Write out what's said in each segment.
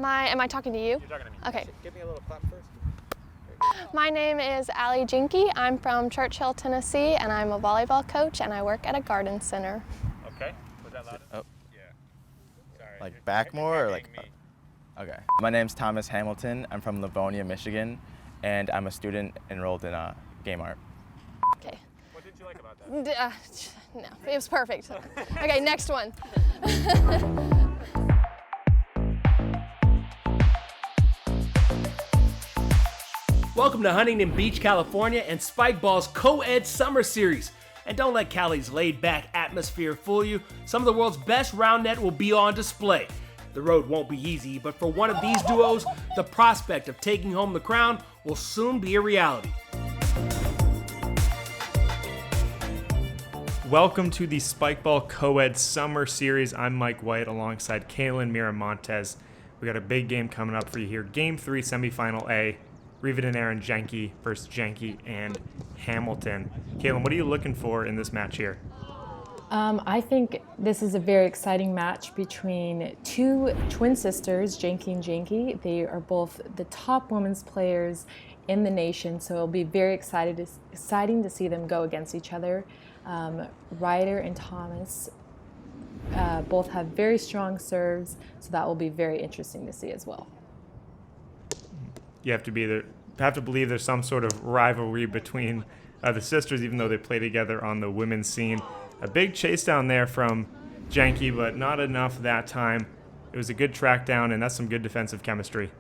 Am I talking to you? You're talking to me. Okay. Give me a little clap first. My name is Olivia Jenki. I'm from Churchill, Tennessee, and I'm a volleyball coach, and I work at a garden center. Okay. Was that loud? Oh. Yeah. Sorry. Like back more or like? Me. Okay. My name's Thomas Hamilton. I'm from Livonia, Michigan, and I'm a student enrolled in game art. Okay. What did you like about that? No, it was perfect. Okay, next one. Welcome to Huntington Beach, California, and Spikeball's Co-Ed Summer Series. And don't let Cali's laid-back atmosphere fool you. Some of the world's best round net will be on display. The road won't be easy, but for one of these duos, the prospect of taking home the crown will soon be a reality. Welcome to the Spikeball Co-Ed Summer Series. I'm Mike White alongside Kalin, Miramontes. We got a big game coming up for you here. Game 3, semifinal A. Rivadeneyra and Jenki versus Jenki and Hamilton. Kalin, what are you looking for in this match here? I think this is a very exciting match between two twin sisters, Jenki and Jenki. They are both the top women's players in the nation, so it'll be very exciting to see them go against each other. Ryder and Thomas both have very strong serves, so that will be very interesting to see as well. You have to believe there's some sort of rivalry between the sisters, even though they play together on the women's scene. A big chase down there from Jenki, but not enough that time. It was a good track down, and that's some good defensive chemistry.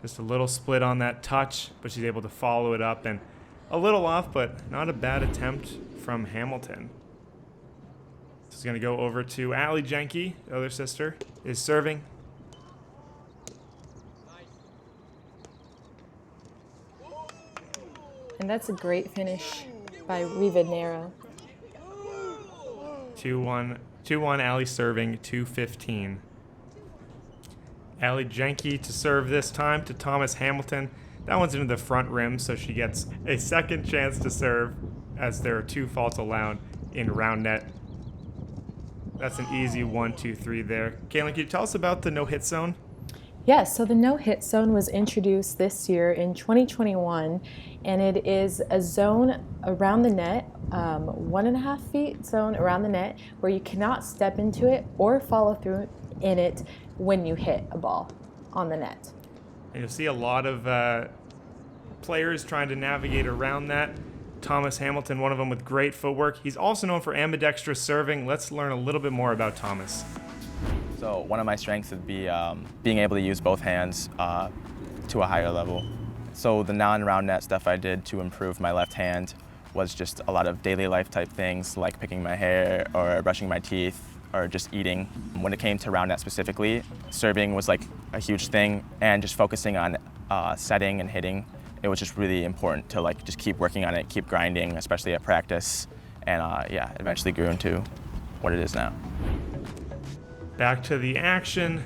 Just a little split on that touch, but she's able to follow it up, and a little off, but not a bad attempt from Hamilton. This is going to go over to Allie Jenki, the other sister, is serving. And that's a great finish by Rivadeneyra. 2-1 Allie serving, 2-15. Allie Jenki to serve this time to Thomas Hamilton. That one's into the front rim, so she gets a second chance to serve as there are 2 faults allowed in round net. That's an easy 1-2-3 there. Kalin, can you tell us about the no-hit zone? Yes, so the no-hit zone was introduced this year in 2021, and it is a zone around the net, 1.5 feet zone around the net, where you cannot step into it or follow through in it when you hit a ball on the net. And you'll see a lot of players trying to navigate around that. Thomas Hamilton, one of them with great footwork. He's also known for ambidextrous serving. Let's learn a little bit more about Thomas. So one of my strengths would be being able to use both hands to a higher level. So the non-round net stuff I did to improve my left hand was just a lot of daily life type things like picking my hair or brushing my teeth or just eating. When it came to round net specifically, serving was like a huge thing, and just focusing on setting and hitting, it was just really important to like just keep working on it, keep grinding, especially at practice, and yeah, eventually grew into what it is now. Back to the action.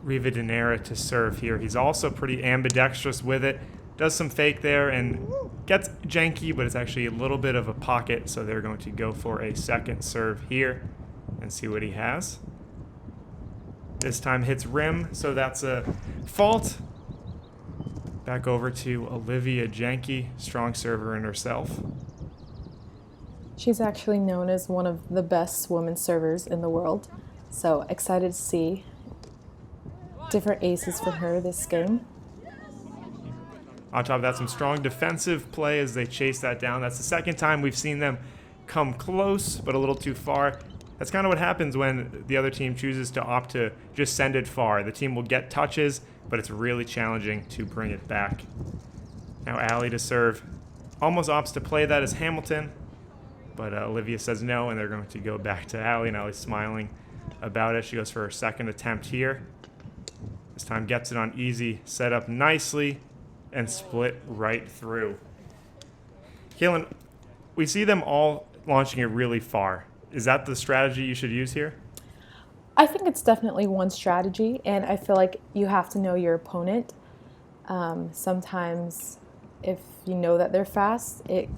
Rivadeneyra to serve here. He's also pretty ambidextrous with it. Does some fake there and gets Jenki, but it's actually a little bit of a pocket, so they're going to go for a second serve here and see what he has. This time hits rim, so that's a fault. Back over to Olivia Jenki, strong server in herself. She's actually known as one of the best women's servers in the world, so excited to see different aces for her this game. On top of that, some strong defensive play as they chase that down. That's the second time we've seen them come close, but a little too far. That's kind of what happens when the other team chooses to opt to just send it far. The team will get touches, but it's really challenging to bring it back. Now Allie to serve. Almost opts to play that as Hamilton, but Olivia says no, and they're going to go back to Allie, and Allie's smiling about it. She goes for her second attempt here. This time gets it on easy, set up nicely, and split right through. Kalin, we see them all launching it really far. Is that the strategy you should use here? I think it's definitely one strategy, and I feel like you have to know your opponent. Sometimes if you know that they're fast, it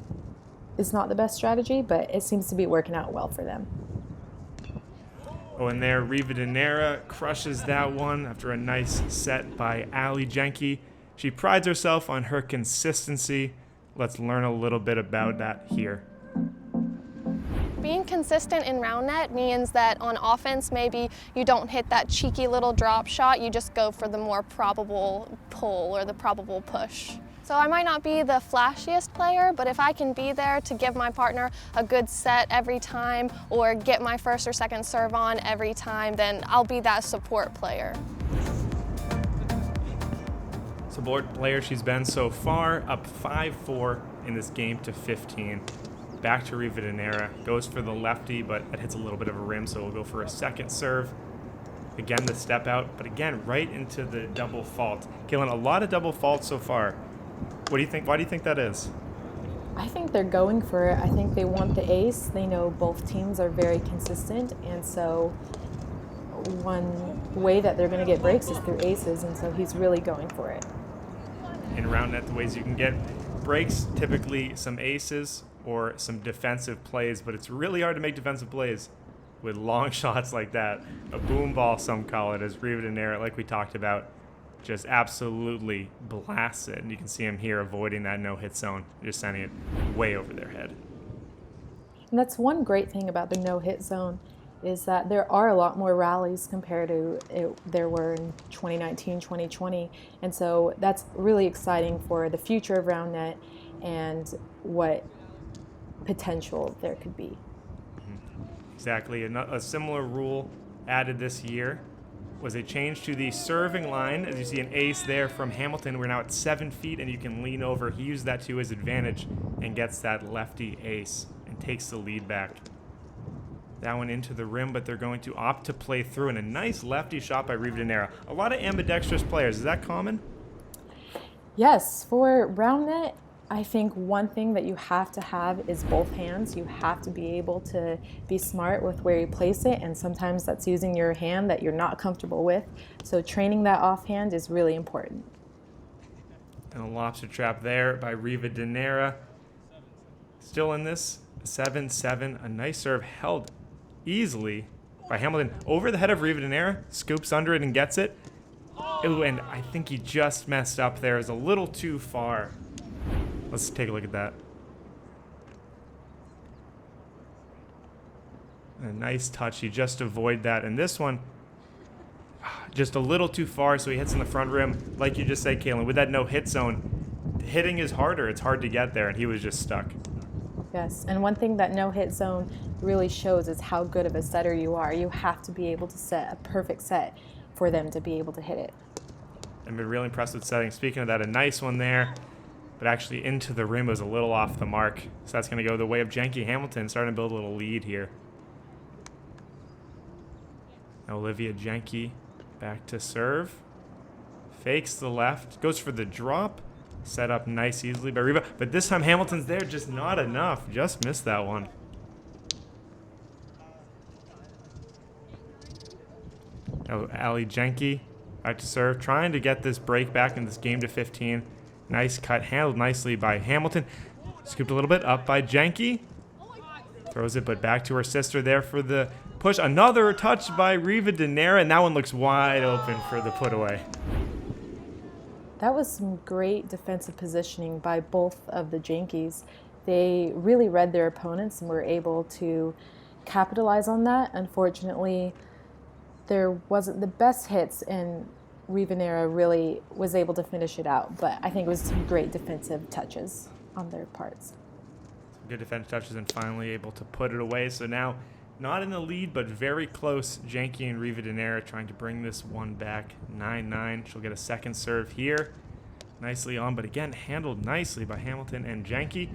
is not the best strategy, but it seems to be working out well for them. Oh, and there, Rivadeneyra crushes that one after a nice set by Ali Jenki. She prides herself on her consistency. Let's learn a little bit about that here. Being consistent in round net means that on offense, maybe you don't hit that cheeky little drop shot, you just go for the more probable pull or the probable push. So I might not be the flashiest player, but if I can be there to give my partner a good set every time or get my first or second serve on every time, then I'll be that support player. Support player she's been so far, up 5-4 in this game to 15. Back to Rivadeneyra, goes for the lefty, but it hits a little bit of a rim, so we'll go for a second serve. Again, the step out, but again, right into the double fault. Kalin, a lot of double faults so far. What do you think? Why do you think that is? I think they're going for it. I think they want the ace. They know both teams are very consistent, and so one way that they're going to get breaks is through aces, and so he's really going for it. In round net, the ways you can get breaks, typically some aces or some defensive plays, but it's really hard to make defensive plays with long shots like that. A boom ball, some call it, as Rivadeneyra, like we talked about, just absolutely blasts it. And you can see him here avoiding that no-hit zone, just sending it way over their head. And that's one great thing about the no-hit zone is that there are a lot more rallies compared to there were in 2019, 2020. And so that's really exciting for the future of round net and what potential there could be. Exactly. A similar rule added this year was a change to the serving line. As you see an ace there from Hamilton, we're now at 7 feet and you can lean over. He used that to his advantage and gets that lefty ace and takes the lead back. That one into the rim, but they're going to opt to play through, and a nice lefty shot by Rivadeneyra. A lot of ambidextrous players. Is that common? Yes, for round net, I think one thing that you have to have is both hands. You have to be able to be smart with where you place it, and sometimes that's using your hand that you're not comfortable with. So training that offhand is really important. And a lobster trap there by Rivadeneyra. Still in this, 7-7. A nice serve held easily by Hamilton. Over the head of Rivadeneyra, scoops under it and gets it. Ooh, and I think he just messed up there. It's a little too far. Let's take a look at that. A nice touch. He just avoided that. And this one, just a little too far, so he hits in the front rim. Like you just said, Kalin, with that no-hit zone, hitting is harder. It's hard to get there, and he was just stuck. Yes, and one thing that no-hit zone really shows is how good of a setter you are. You have to be able to set a perfect set for them to be able to hit it. I've been really impressed with setting. Speaking of that, a nice one there, but actually into the rim was a little off the mark. So that's going to go the way of Jenki. Hamilton starting to build a little lead here. Olivia Jenki back to serve. Fakes the left, goes for the drop. Set up nice easily by Riva, but this time Hamilton's there, just not enough. Just missed that one. Now Ali Jenki back to serve, trying to get this break back in this game to 15. Nice cut, handled nicely by Hamilton. Scooped a little bit up by Jenki. Throws it, but back to her sister there for the push. Another touch by Rivadeneyra, and that one looks wide open for the put away. That was some great defensive positioning by both of the Jenkis. They really read their opponents and were able to capitalize on that. Unfortunately, there wasn't the best hits, and Rivadeneyra really was able to finish it out. But I think it was some great defensive touches on their parts. Good defensive touches and finally able to put it away. So now not in the lead, but very close. Jenki and Rivadeneyra trying to bring this one back. 9-9. She'll get a second serve here. Nicely on, but again, handled nicely by Hamilton and Jenki.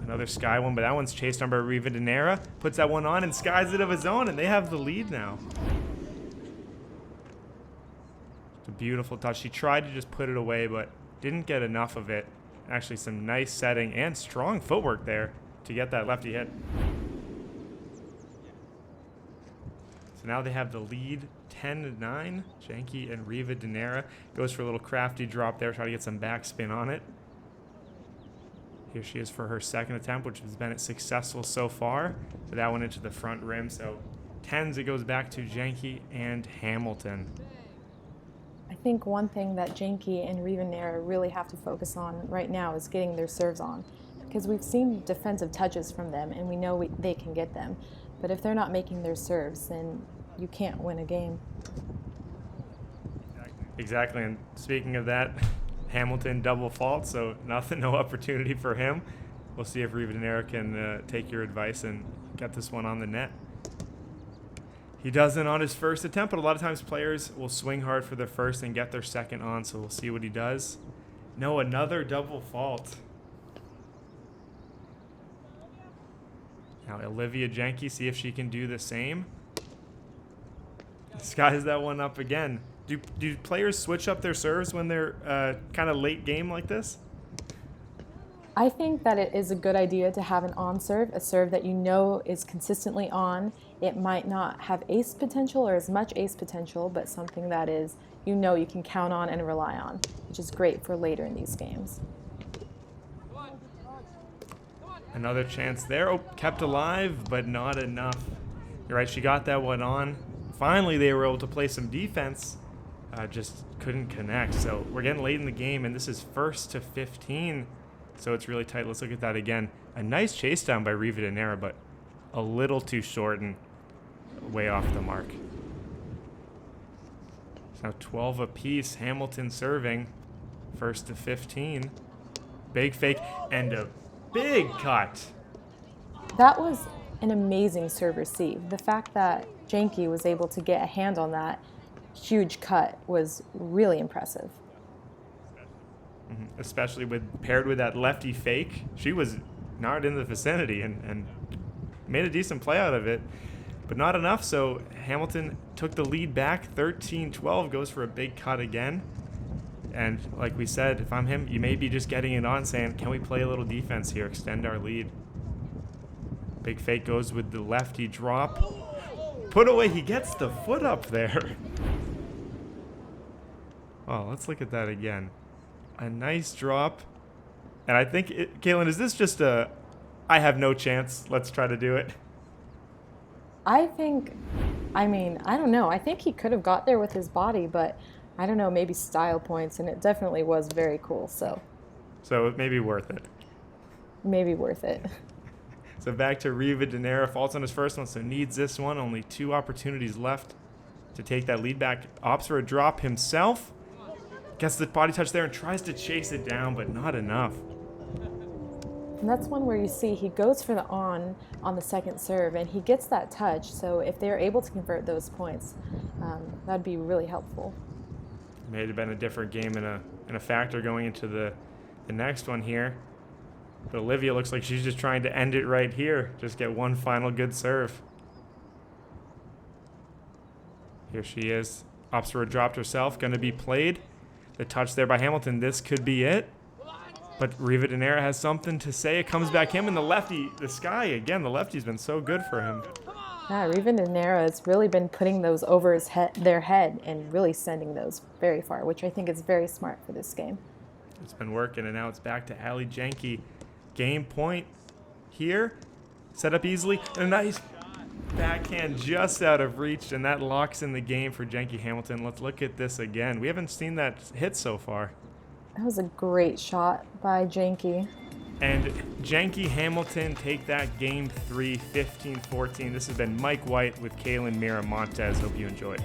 Another sky one, but that one's chased on by Rivadeneyra. Puts that one on and skies it of his own, and they have the lead now. It's a beautiful touch. She tried to just put it away, but didn't get enough of it. Actually, some nice setting and strong footwork there to get that lefty hit. So now they have the lead, 10-9. Jenki and Rivadeneyra goes for a little crafty drop there, try to get some backspin on it. Here she is for her second attempt, which has been successful so far. But that went into the front rim, so 10s, it goes back to Jenki and Hamilton. I think one thing that Jenki and Rivadeneyra really have to focus on right now is getting their serves on, because we've seen defensive touches from them and we know they can get them. But if they're not making their serves, then you can't win a game. Exactly, and speaking of that, Hamilton double fault, so no opportunity for him. We'll see if Rivadeneyra can take your advice and get this one on the net. He doesn't on his first attempt, but a lot of times players will swing hard for their first and get their second on, so we'll see what he does. No, another double fault. Now Olivia Jenki, see if she can do the same. Skies that one up again. Do players switch up their serves when they're kind of late game like this? I think that it is a good idea to have an on serve, a serve that you know is consistently on. It might not have ace potential or as much ace potential, but something that is, you know, you can count on and rely on, which is great for later in these games. Another chance there. Oh, kept alive, but not enough. You're right, she got that one on. Finally, they were able to play some defense. Just couldn't connect. So we're getting late in the game, and this is 1st to 15. So it's really tight. Let's look at that again. A nice chase down by Rivadeneyra, but a little too short and way off the mark. It's now 12 apiece. Hamilton serving. 1st to 15. Big fake and a big cut. That was an amazing serve receive. The fact that Jenki was able to get a hand on that huge cut was really impressive. Especially paired with that lefty fake. She was not in the vicinity and made a decent play out of it, but not enough. So Hamilton took the lead back. 13-12, goes for a big cut again. And like we said, if I'm him, you may be just getting it on, saying, can we play a little defense here, extend our lead? Big fake goes with the lefty drop. Put away, he gets the foot up there. Oh, let's look at that again. A nice drop. And I think, Kalin, is this just a, I have no chance, let's try to do it? I don't know. I think he could have got there with his body, but I don't know, maybe style points, and it definitely was very cool, so it may be worth it. Maybe worth it. So back to Rivadeneyra, faults on his first one, so needs this one. Only 2 opportunities left to take that lead back. Opts for a drop himself. Gets the body touch there and tries to chase it down, but not enough. And that's one where you see he goes for the on the second serve, and he gets that touch, so if they're able to convert those points, that'd be really helpful. May have been a different game and a factor going into the next one here. But Olivia looks like she's just trying to end it right here. Just get one final good serve. Here she is. Opts for a drop herself. Going to be played. The touch there by Hamilton. This could be it. But Rivadeneyra has something to say. It comes back him and the lefty. The Sky again. The lefty's been so good for him. Yeah, Rivadeneyra has really been putting those over their head and really sending those very far, which I think is very smart for this game. It's been working, and now it's back to Olivia Jenki. Game point here. Set up easily. And a nice backhand just out of reach, and that locks in the game for Jenki Hamilton. Let's look at this again. We haven't seen that hit so far. That was a great shot by Jenki. And Jenki Hamilton take that game 3, 15-14. This has been Mike White with Kalin Miramontes. Hope you enjoyed.